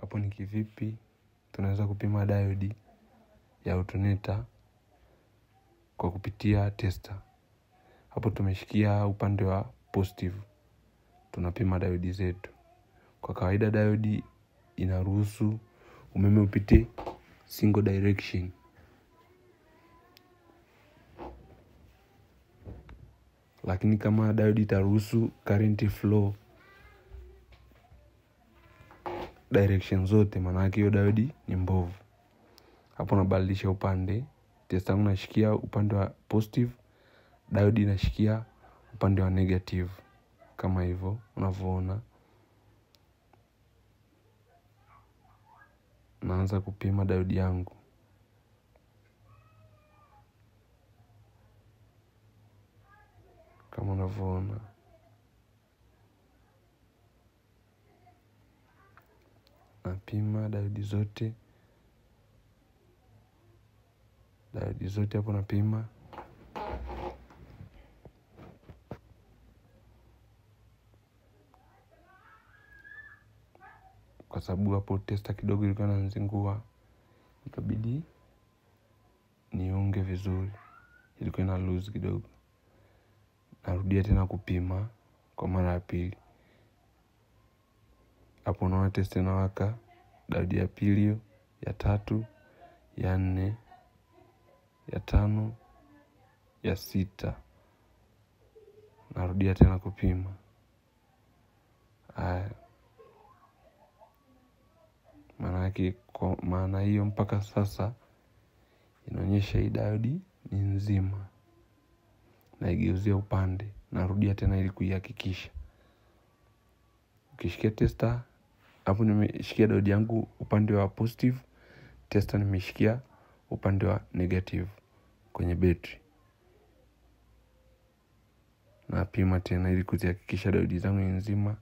Hapo ni kivipi tunaweza kupima diode ya alternator kwa kupitia tester. Hapo tumeshikia upande wa positive, tunapima diode zetu. Kwa kawaida diode inaruhusu umeme upite single direction, lakini kama diode itaruhusu current flow direction zote, maana yake hiyo diode ni mbovu. Hapo nabadilisha upande, tester unashikia upande wa positive, diode inashikia upande wa negative, kama hivyo unavyoona. Naanza kupima diode yangu. Kama unavyoona, napima diode zote hapo napima. Kwa sababu hapo tester kidogo ilikuwa inanizingua, ikabidi niunge vizuri, ilikuwa ina lose kidogo. Narudia tena kupima kwa mara ya pili. Hapo naona tester inawaka, diode ya pili, ya tatu, ya 4, ya 5, ya 6. Narudia tena kupima. Maana hiyo mpaka sasa inaonyesha hii diode ni nzima. Naigeuzia upande, narudia tena ili kuihakikisha. Ukishikia tester, hapo nimeshikia diode yangu upande wa positive, tester nimeshikia upande wa negative kwenye betri. Napima tena ili kuzihakikisha diode zangu ni nzima.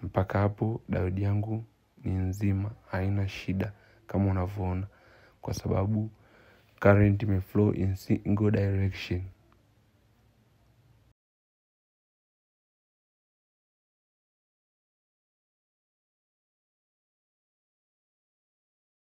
Mpaka hapo diode yangu ni nzima, haina shida kama unavyoona, kwa sababu current imeflow in single direction.